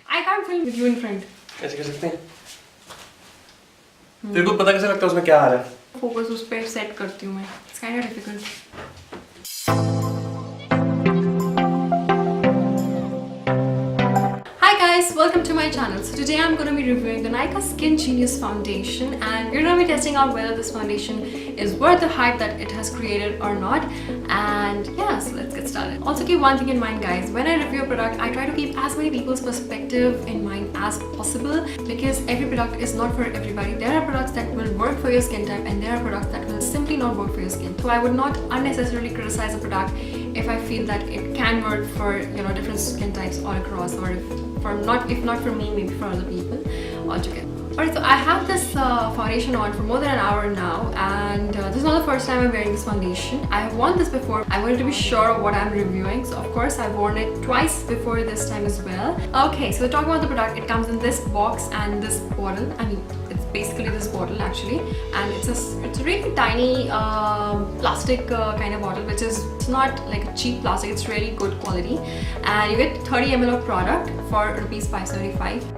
I can't film with you in front. कैसे कर सकते हैं? तेरे को पता कैसे लगता है उसमें क्या आ रहा है? Focus उस पे set करती हूँ मैं. It's kind of difficult. Hi guys, welcome to my channel. So today I'm going to be reviewing the Nykaa Skin Genius Foundation, and we're going to be testing out whether this foundation is worth the hype that it has created or not. And yeah, so let's get started. Also keep one thing in mind guys, when I review a product, I try to keep as many people's perspective in mind as possible, because every product is not for everybody. There are products that will work for your skin type and there are products that will simply not work for your skin. So I would not unnecessarily criticize a product if I feel that it can work for, you know, different skin types all across, or if not for me, maybe for other people altogether. Alright, so I have this foundation on for more than an hour now, and this is not the first time I'm wearing this foundation. I have worn this before. I wanted to be sure of what I'm reviewing, so of course I've worn it twice before this time as well. Okay, so talking about the product, it comes in this box and this bottle. I mean, it's basically this bottle actually, and it's a really tiny plastic kind of bottle, which is, it's not like a cheap plastic, it's really good quality, and you get 30 ml of product for rupees 575.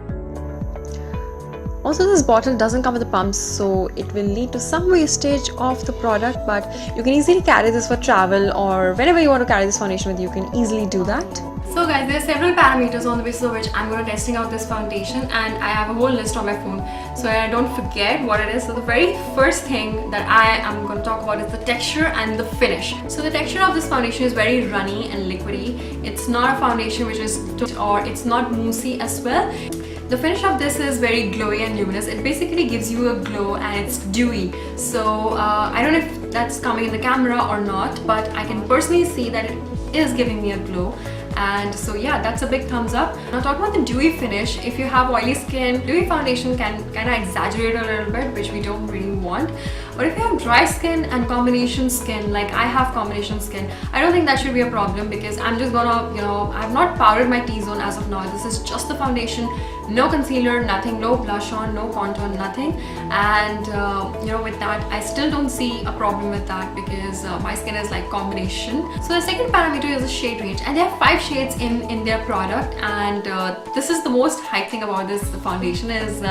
Also, this bottle doesn't come with the pumps, so it will lead to some wastage of the product, but you can easily carry this for travel, or whenever you want to carry this foundation with you, you can easily do that. So guys, there are several parameters on the basis of which I'm going to be testing out this foundation, and I have a whole list on my phone so I don't forget what it is. So the very first thing that I am going to talk about is the texture and the finish. So the texture of this foundation is very runny and liquidy. It's not a foundation which is, or it's not moussey as well. The finish of this is very glowy and luminous. It basically gives you a glow and it's dewy. So I don't know if that's coming in the camera or not, but I can personally see that it is giving me a glow. And so yeah, that's a big thumbs up. Now talking about the dewy finish, if you have oily skin, dewy foundation can kind of exaggerate a little bit, which we don't really want. But if you have dry skin and combination skin, like I have combination skin, I don't think that should be a problem, because I'm just gonna, you know, I've not powdered my T-zone as of now. This is just the foundation, no concealer, nothing, no blush on, no contour, nothing. And you know, with that, I still don't see a problem with that, because my skin is like combination. So the second parameter is the shade range, and they have 5 shades in their product, and this is the most hype thing about this foundation is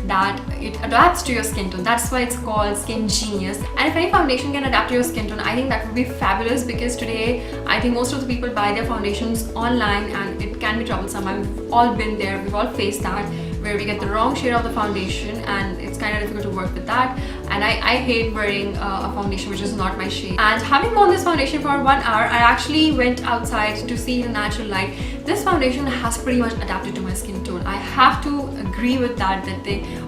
that it adapts to your skin tone. That's why it's called Skin Genius. And if any foundation can adapt to your skin tone, I think that would be fabulous, because today I think most of the people buy their foundations online and it can be troublesome. We've all been there, we've all faced that, where we get the wrong shade of the foundation and it's kind of difficult to work with that. And I hate wearing a foundation which is not my shade. And having worn this foundation for 1 hour, I actually went outside to see the natural light. This foundation has pretty much adapted to my skin tone. I have to agree with that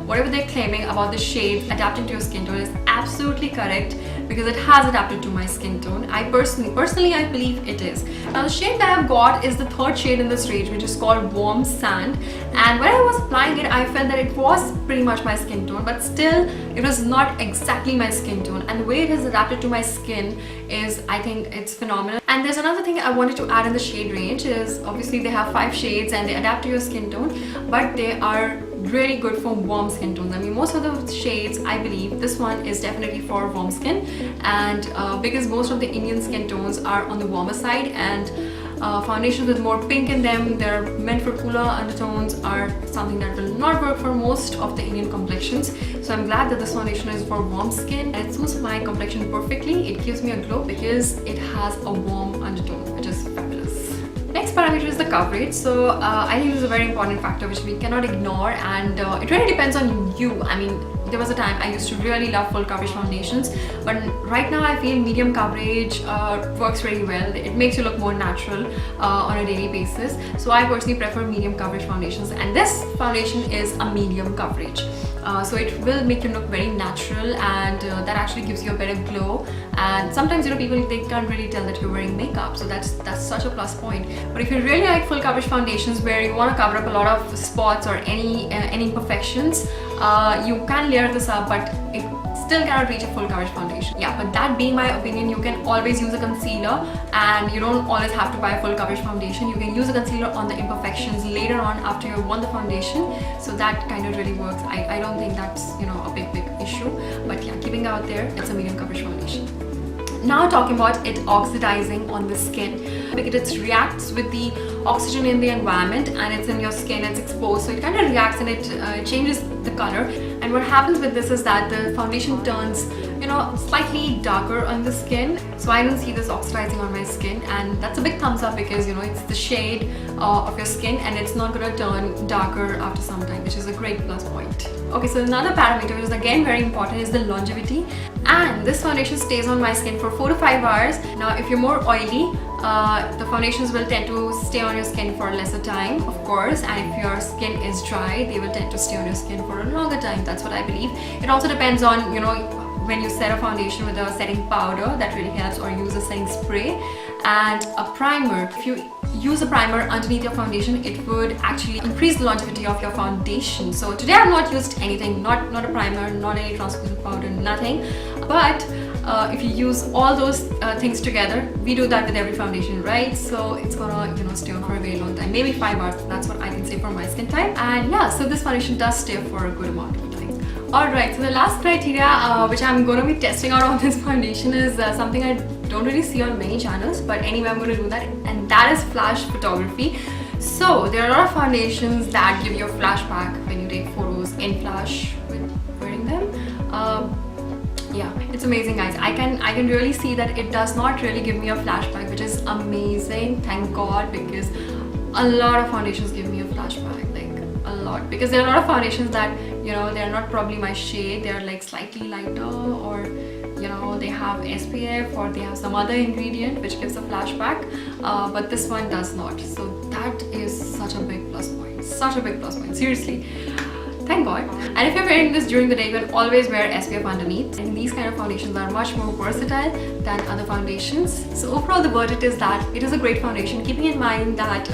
whatever they're claiming about the shade adapting to your skin tone is absolutely correct, because it has adapted to my skin tone. I personally I believe it is. Now the shade that I've got is the 3rd shade in this range, which is called Warm Sand, and when I was applying it, I felt that it was pretty much my skin tone, but still it was not exactly my skin tone, and the way it has adapted to my skin is, I think it's phenomenal. And there's another thing I wanted to add in the shade range is, obviously they have 5 shades and they adapt to your skin tone, but they are really good for warm skin tones. I mean, most of the shades, I believe this one is definitely for warm skin, and because most of the Indian skin tones are on the warmer side, and foundations with more pink in them, they're meant for cooler undertones, are something that will not work for most of the Indian complexions. So I'm glad that this foundation is for warm skin, and it suits my complexion perfectly. It gives me a glow because it has a warm undertone, which is fabulous. Next parameter is the coverage. So I think this is a very important factor which we cannot ignore, and it really depends on you. I mean, there was a time I used to really love full coverage foundations, but right now I feel medium coverage works really well. It makes you look more natural on a daily basis. So I personally prefer medium coverage foundations, and this foundation is a medium coverage. So it will make you look very natural, and that actually gives you a better glow. And sometimes, you know, people, they can't really tell that you're wearing makeup, so that's such a plus point. But if you really like full coverage foundations where you want to cover up a lot of spots or any imperfections, you can layer this up, but it still cannot reach a full coverage foundation. Yeah, but that being my opinion, you can always use a concealer, and you don't always have to buy a full coverage foundation. You can use a concealer on the imperfections later on after you've worn the foundation, so that kind of really works. I don't think that's, you know, a big issue, but yeah, keeping it out there, it's a medium coverage foundation. Now talking about it oxidizing on the skin, because it reacts with the oxygen in the environment and it's in your skin, it's exposed, so it kind of reacts and it changes the color. And what happens with this is that the foundation turns, you know, slightly darker on the skin. So I don't see this oxidizing on my skin, and that's a big thumbs up because, you know, it's the shade of your skin and it's not gonna turn darker after some time, which is a great plus point. Okay, so another parameter which is again very important is the longevity, and this foundation stays on my skin for 4 to 5 hours. Now if you're more oily, the foundations will tend to stay on your skin for a lesser time, of course, and if your skin is dry, they will tend to stay on your skin for a longer time. That's what I believe. It also depends on, you know, when you set a foundation with a setting powder, that really helps, or use a setting spray and a primer. If you use a primer underneath your foundation, it would actually increase the longevity of your foundation. So today I've not used anything, not a primer, not any translucent powder, nothing. But if you use all those things together, we do that with every foundation, right? So it's gonna, you know, stay on for a very long time, maybe 5 hours. That's what I can say for my skin type. And yeah, so this foundation does stay for a good amount of time. Alright, so the last criteria which I'm going to be testing out on this foundation is something I don't really see on many channels, but anyway I'm going to do that, and that is flash photography. So there are a lot of foundations that give you a flashback when you take photos in flash with wearing them. Yeah, it's amazing, guys. I can really see that it does not really give me a flashback, which is amazing, thank God, because a lot of foundations give me a flashback, like a lot, because there are a lot of foundations that, you know, they're not probably my shade, they're like slightly lighter, or you know, they have SPF or they have some other ingredient which gives a flashback, but this one does not. So that is such a big plus point, such a big plus point, seriously. Thank God. And if you're wearing this during the day, you can always wear SPF underneath. And these kind of foundations are much more versatile than other foundations. So overall, the verdict is that it is a great foundation, keeping in mind that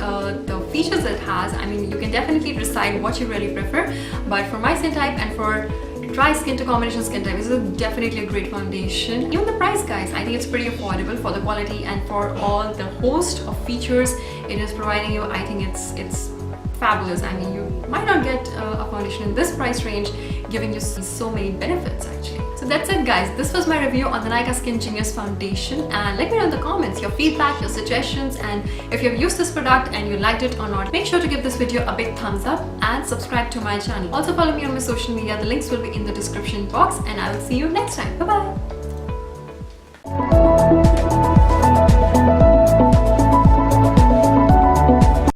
the features it has. I mean, you can definitely decide what you really prefer. But for my skin type and for dry skin to combination skin type, this is definitely a great foundation. Even the price, guys, I think it's pretty affordable for the quality and for all the host of features it is providing you. I think it's fabulous. I mean, you might not get a foundation in this price range giving you so many benefits actually. So that's it, guys. This was my review on the Nykaa Skin Genius foundation, and let me know in the comments your feedback, your suggestions, and if you've used this product and you liked it or not. Make sure to give this video a big thumbs up and subscribe to my channel. Also follow me on my social media. The links will be in the description box, and I will see you next time. Bye bye.